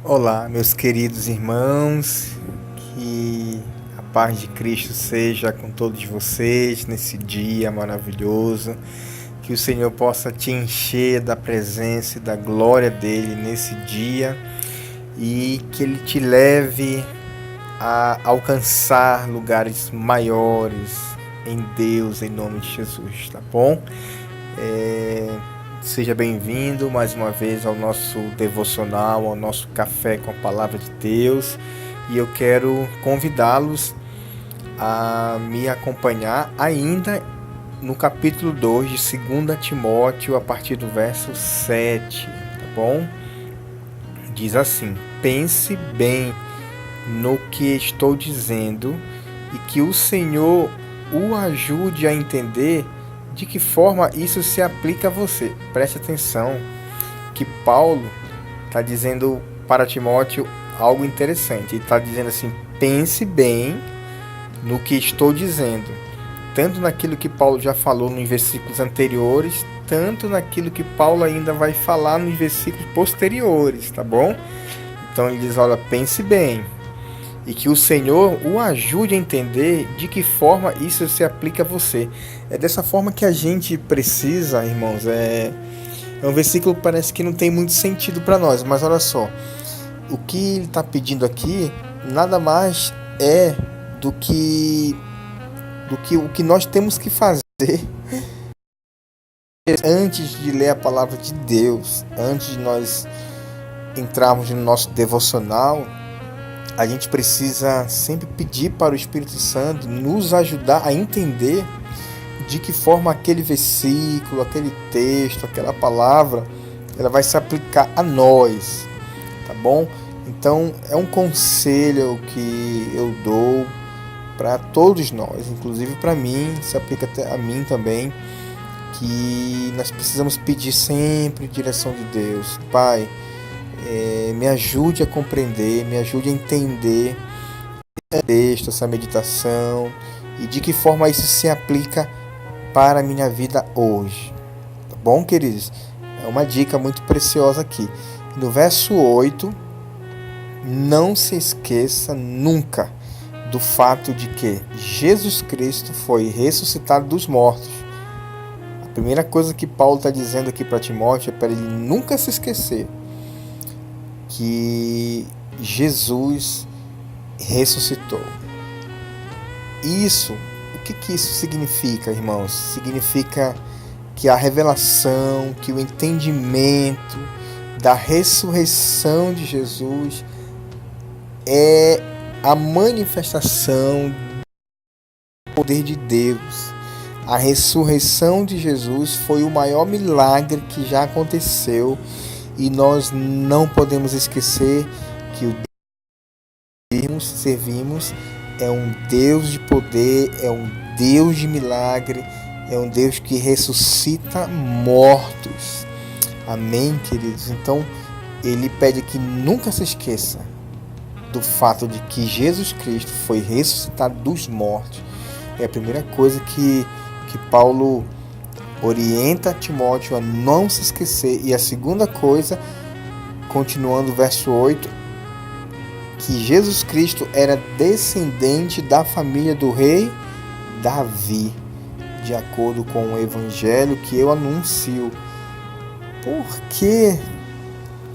Olá, meus queridos irmãos, que a paz de Cristo seja com todos vocês nesse dia maravilhoso, que o Senhor possa te encher da presença e da glória dele nesse dia e que ele te leve a alcançar lugares maiores em Deus, em nome de Jesus, tá bom? Seja bem-vindo mais uma vez ao nosso devocional, ao nosso café com a palavra de Deus. E eu quero convidá-los a me acompanhar ainda no capítulo 2 de 2 Timóteo, a partir do verso 7, tá bom? Diz assim: pense bem no que estou dizendo e que o Senhor o ajude a entender de que forma isso se aplica a você. Preste atenção que Paulo está dizendo para Timóteo algo interessante. Ele está dizendo assim: pense bem no que estou dizendo, tanto naquilo que Paulo já falou nos versículos anteriores, tanto naquilo que Paulo ainda vai falar nos versículos posteriores, tá bom? Então ele diz: olha, pense bem e que o Senhor o ajude a entender de que forma isso se aplica a você. É dessa forma que a gente precisa, irmãos. É um versículo que parece que não tem muito sentido para nós, mas olha só, o que ele está pedindo aqui nada mais é do que o que nós temos que fazer antes de ler a palavra de Deus, antes de nós entrarmos no nosso devocional. A gente precisa sempre pedir para o Espírito Santo nos ajudar a entender de que forma aquele versículo, aquele texto, aquela palavra, ela vai se aplicar a nós, tá bom? Então é um conselho que eu dou para todos nós, inclusive para mim, se aplica até a mim também, que nós precisamos pedir sempre direção de Deus. Pai, me ajude a compreender, me ajude a entender esse texto, essa meditação e de que forma isso se aplica para a minha vida hoje. Tá bom, queridos? É uma dica muito preciosa aqui. No verso 8, não se esqueça nunca do fato de que Jesus Cristo foi ressuscitado dos mortos. A primeira coisa que Paulo está dizendo aqui para Timóteo é para ele nunca se esquecer que Jesus ressuscitou. Isso, o que isso significa, irmãos? Significa que a revelação, que o entendimento da ressurreição de Jesus é a manifestação do poder de Deus. A ressurreição de Jesus foi o maior milagre que já aconteceu. E nós não podemos esquecer que o Deus que servimos é um Deus de poder, é um Deus de milagre, é um Deus que ressuscita mortos. Amém, queridos? Então, ele pede que nunca se esqueça do fato de que Jesus Cristo foi ressuscitado dos mortos. É a primeira coisa que Paulo orienta Timóteo a não se esquecer. E a segunda coisa, continuando o verso 8, que Jesus Cristo era descendente da família do rei Davi, de acordo com o evangelho que eu anuncio. Por quê?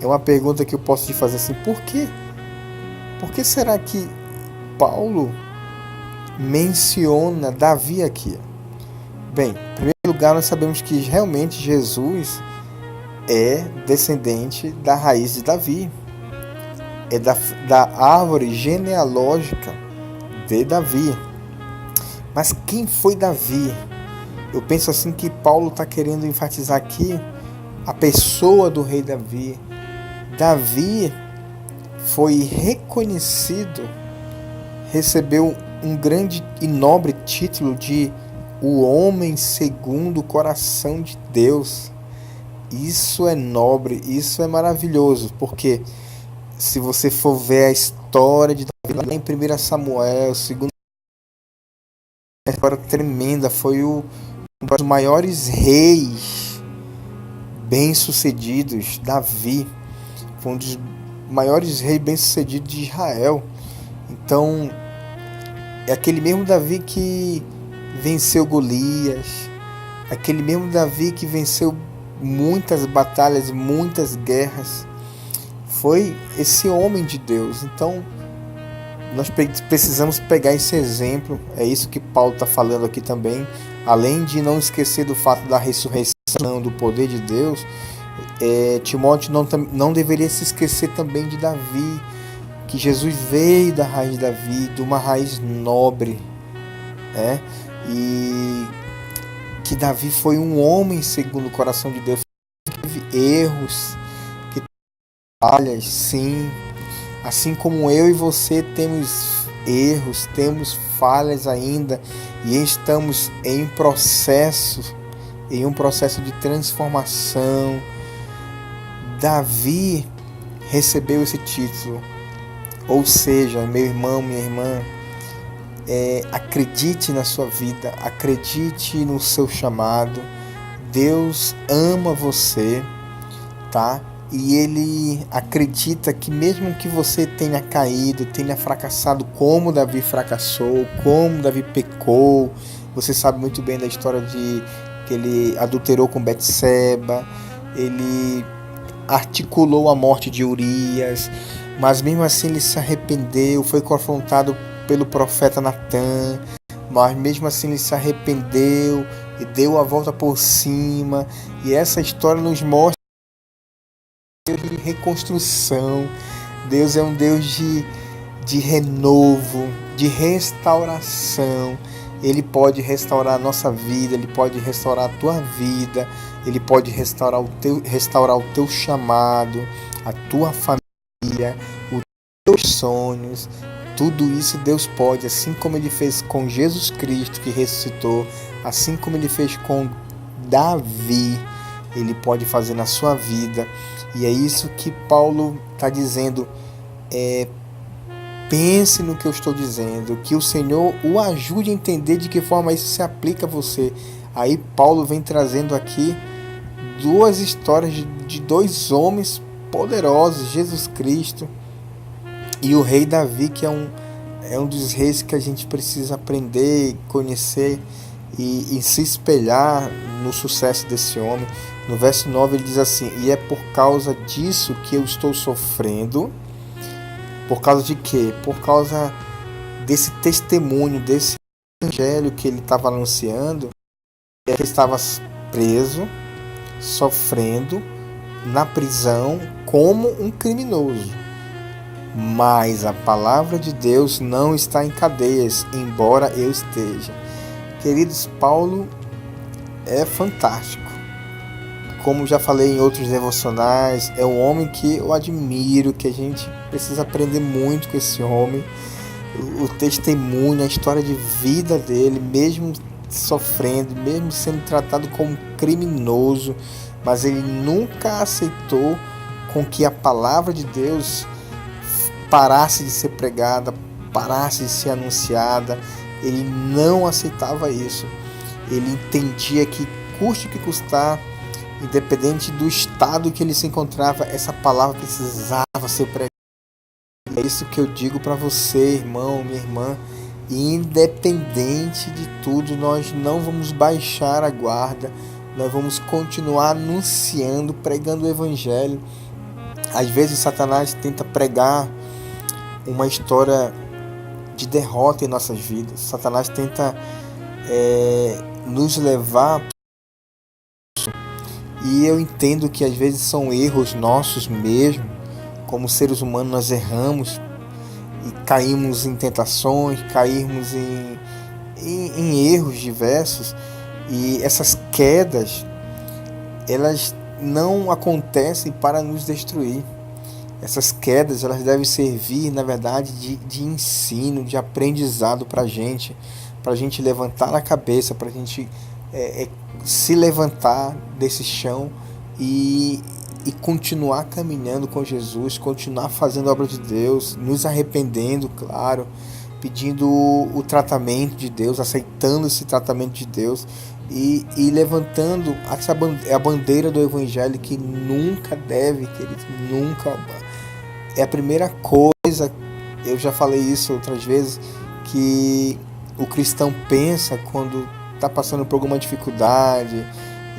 É uma pergunta que eu posso te fazer assim: por quê? Por que será que Paulo menciona Davi aqui? Bem, em primeiro lugar, nós sabemos que realmente Jesus é descendente da raiz de Davi. É da árvore genealógica de Davi. Mas quem foi Davi? Eu penso assim que Paulo está querendo enfatizar aqui a pessoa do rei Davi. Davi foi reconhecido, recebeu um grande e nobre título de o homem segundo o coração de Deus. Isso é nobre, isso é maravilhoso, porque se você for ver a história de Davi lá em 1 Samuel, segundo, é uma história tremenda. Foi um dos maiores reis bem-sucedidos. Davi foi um dos maiores reis bem-sucedidos de Israel. Então, é aquele mesmo Davi que venceu Golias, aquele mesmo Davi que venceu muitas batalhas, muitas guerras. Foi esse homem de Deus. Então, nós precisamos pegar esse exemplo. É isso que Paulo está falando aqui também. Além de não esquecer do fato da ressurreição, do poder de Deus, Timóteo não deveria se esquecer também de Davi, que Jesus veio da raiz de Davi, de uma raiz nobre, né? E que Davi foi um homem segundo o coração de Deus, que teve erros, que teve falhas, sim. Assim como eu e você temos erros, temos falhas ainda, e estamos em um processo de transformação. Davi recebeu esse título. Ou seja, meu irmão, minha irmã, acredite na sua vida, acredite no seu chamado. Deus ama você, tá? E Ele acredita que mesmo que você tenha caído, tenha fracassado como Davi fracassou, como Davi pecou, você sabe muito bem da história de que ele adulterou com Betseba, ele articulou a morte de Urias, mas mesmo assim ele se arrependeu, foi confrontado pelo profeta Natan, mas mesmo assim ele se arrependeu e deu a volta por cima. E essa história nos mostra Deus de reconstrução. Deus é um Deus de renovo, de restauração. Ele pode restaurar a nossa vida, Ele pode restaurar a tua vida, Ele pode restaurar o teu chamado, a tua família, os teus sonhos. Tudo isso Deus pode, assim como Ele fez com Jesus Cristo que ressuscitou, assim como Ele fez com Davi, Ele pode fazer na sua vida. E é isso que Paulo está dizendo. Pense no que eu estou dizendo, que o Senhor o ajude a entender de que forma isso se aplica a você. Aí Paulo vem trazendo aqui duas histórias de dois homens poderosos, Jesus Cristo e o rei Davi, que é um dos reis que a gente precisa aprender, conhecer e se espelhar no sucesso desse homem. No verso 9 ele diz assim: e é por causa disso que eu estou sofrendo. Por causa de quê? Por causa desse testemunho, desse evangelho que ele estava anunciando. Ele estava preso, sofrendo na prisão como um criminoso. Mas a palavra de Deus não está em cadeias, embora eu esteja. Queridos, Paulo é fantástico. Como já falei em outros devocionais, é um homem que eu admiro, que a gente precisa aprender muito com esse homem. O testemunho, a história de vida dele, mesmo sofrendo, mesmo sendo tratado como criminoso, mas ele nunca aceitou com que a palavra de Deus parasse de ser pregada, parasse de ser anunciada. Ele não aceitava isso. Ele entendia que, custe o que custar, independente do estado que ele se encontrava, essa palavra precisava ser pregada. É isso que eu digo para você, irmão, minha irmã. Independente de tudo, nós não vamos baixar a guarda. Nós vamos continuar anunciando, pregando o evangelho. Às vezes Satanás tenta pregar uma história de derrota em nossas vidas. Satanás tenta nos levar. E eu entendo que às vezes são erros nossos mesmo. Como seres humanos nós erramos e caímos em tentações, caímos em erros diversos. E essas quedas, elas não acontecem para nos destruir. Essas quedas, elas devem servir, na verdade, de ensino, de aprendizado para a gente levantar a cabeça, para a gente se levantar desse chão e continuar caminhando com Jesus, continuar fazendo a obra de Deus, nos arrependendo, claro, pedindo o tratamento de Deus, aceitando esse tratamento de Deus e levantando a bandeira do Evangelho, que nunca deve, querido, nunca é a primeira coisa, eu já falei isso outras vezes, que o cristão pensa quando está passando por alguma dificuldade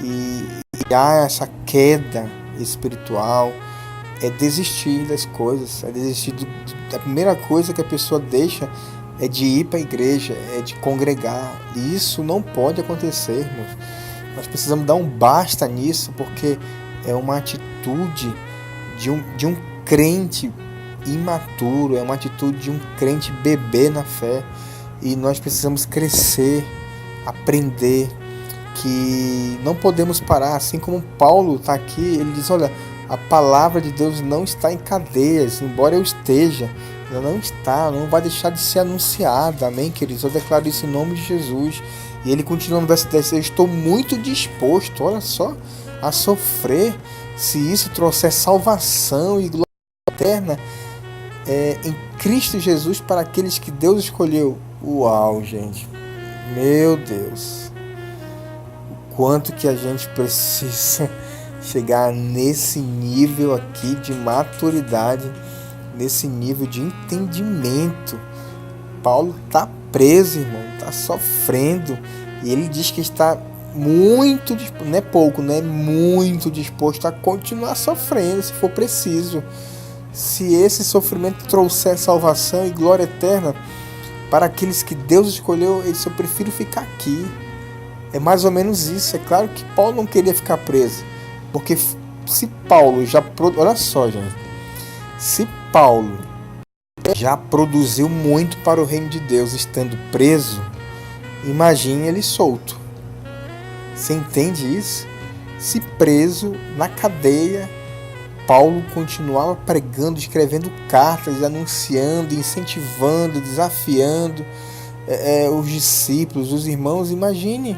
e há essa queda espiritual, é desistir das coisas, é desistir da primeira coisa que a pessoa deixa é de ir para a igreja, é de congregar. E isso não pode acontecer, irmãos. Nós precisamos dar um basta nisso, porque é uma atitude de um crente imaturo, é uma atitude de um crente bebê na fé. E nós precisamos crescer, aprender que não podemos parar. Assim como Paulo está aqui, ele diz, olha, a palavra de Deus não está em cadeias, embora eu esteja, ela não está, não vai deixar de ser anunciada, amém, queridos? Eu declaro isso em nome de Jesus. E ele continua no verso 10, eu estou muito disposto, olha só, a sofrer, se isso trouxer salvação e glória eterna em Cristo Jesus para aqueles que Deus escolheu. Uau, gente, meu Deus, o quanto que a gente precisa chegar nesse nível aqui de maturidade, nesse nível de entendimento. Paulo está preso, irmão, está sofrendo, e ele diz que está muito, não é pouco, não é muito disposto a continuar sofrendo, se for preciso. Se esse sofrimento trouxer salvação e glória eterna para aqueles que Deus escolheu, ele disse, eu prefiro ficar aqui. É mais ou menos isso. É claro que Paulo não queria ficar preso, porque se Paulo já... Olha só, gente. Se Paulo já produziu muito para o reino de Deus estando preso, imagine ele solto. Você entende isso? Se preso, na cadeia, Paulo continuava pregando, escrevendo cartas, anunciando, incentivando, desafiando os discípulos, os irmãos. Imagine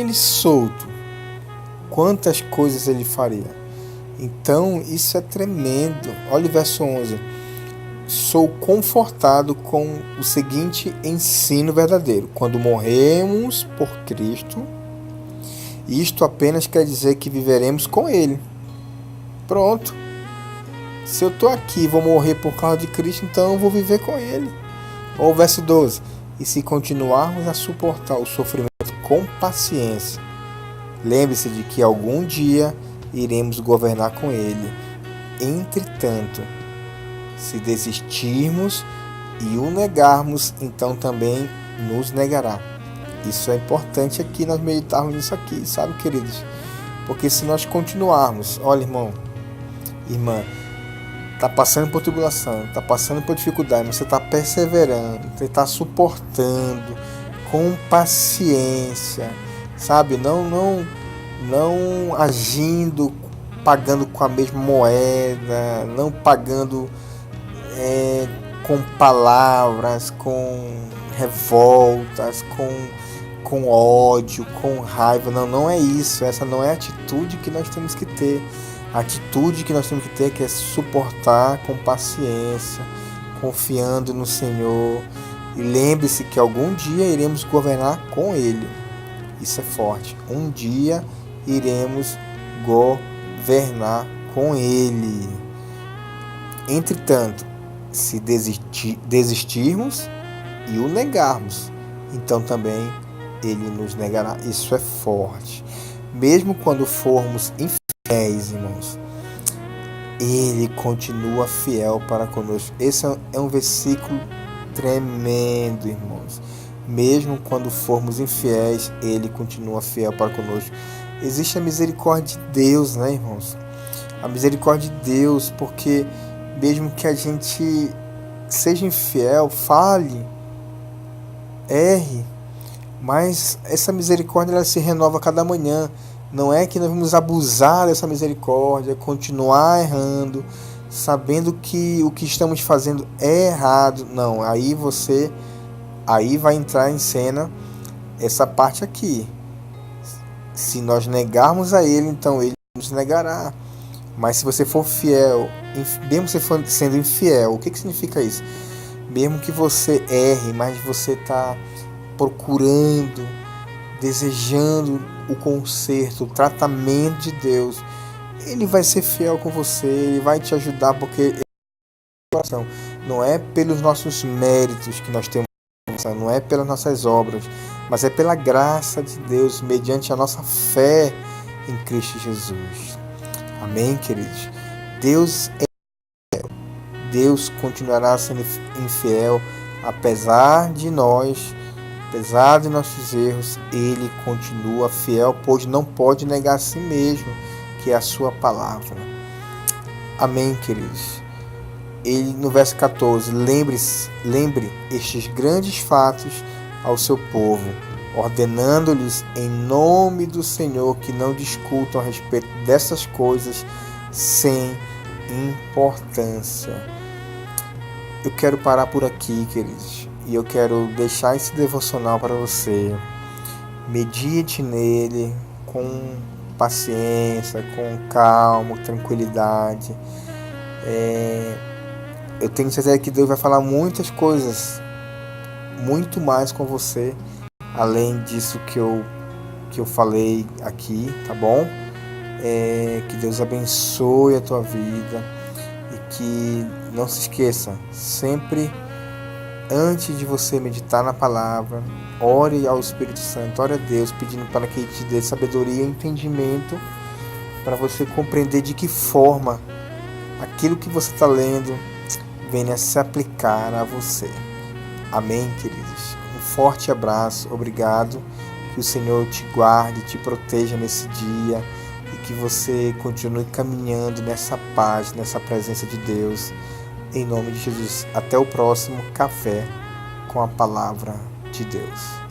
ele solto. Quantas coisas ele faria. Então, isso é tremendo. Olha o verso 11. Sou confortado com o seguinte ensino verdadeiro. Quando morremos por Cristo, isto apenas quer dizer que viveremos com Ele. Pronto. Se eu estou aqui e vou morrer por causa de Cristo, então eu vou viver com Ele. Ou o verso 12. E se continuarmos a suportar o sofrimento com paciência, lembre-se de que algum dia iremos governar com Ele. Entretanto, se desistirmos e o negarmos, então também nos negará. Isso é importante aqui, nós meditarmos nisso aqui, sabe, queridos? Porque se nós continuarmos, olha, irmão, irmã, está passando por tribulação, está passando por dificuldade, mas você está perseverando, você está suportando com paciência, sabe? Não agindo, pagando com a mesma moeda, não pagando com palavras, com revoltas, com ódio, com raiva. Não é isso. Essa não é a atitude que nós temos que ter. A atitude que nós temos que ter é que é suportar com paciência, confiando no Senhor. E lembre-se que algum dia iremos governar com Ele. Isso é forte. Um dia iremos governar com Ele. Entretanto, se desistirmos e o negarmos, então também Ele nos negará. Isso é forte. Mesmo quando formos infiéis, irmãos, Ele continua fiel para conosco. Esse é um versículo tremendo, irmãos. Mesmo quando formos infiéis, Ele continua fiel para conosco. Existe a misericórdia de Deus, né, irmãos? A misericórdia de Deus, porque mesmo que a gente seja infiel, fale, erre, mas essa misericórdia ela se renova a cada manhã. Não é que nós vamos abusar dessa misericórdia, continuar errando, sabendo que o que estamos fazendo é errado. Não, aí vai entrar em cena essa parte aqui. Se nós negarmos a Ele, então Ele nos negará. Mas se você for fiel, mesmo você for sendo infiel, o que significa isso? Mesmo que você erre, mas você está procurando, desejando o conserto, o tratamento de Deus, Ele vai ser fiel com você, Ele vai te ajudar, porque não é pelos nossos méritos que nós temos, não é pelas nossas obras, mas é pela graça de Deus, mediante a nossa fé em Cristo Jesus. Amém, queridos? Deus continuará sendo infiel, apesar de nossos erros, Ele continua fiel, pois não pode negar a si mesmo, que é a sua palavra. Amém, queridos? Ele, no verso 14, lembre estes grandes fatos ao seu povo, ordenando-lhes em nome do Senhor que não discutam a respeito dessas coisas sem importância. Eu quero parar por aqui, queridos, e eu quero deixar esse devocional para você. Medite nele com paciência, com calma, tranquilidade. Eu tenho certeza que Deus vai falar muitas coisas, muito mais com você, além disso que eu falei aqui, tá bom? Que Deus abençoe a tua vida e que não se esqueça, sempre antes de você meditar na palavra, ore ao Espírito Santo, ore a Deus pedindo para que Ele te dê sabedoria e entendimento para você compreender de que forma aquilo que você está lendo venha se aplicar a você. Amém, queridos? Um forte abraço, obrigado, que o Senhor te guarde, te proteja nesse dia e que você continue caminhando nessa paz, nessa presença de Deus, em nome de Jesus. Até o próximo Café com a Palavra de Deus.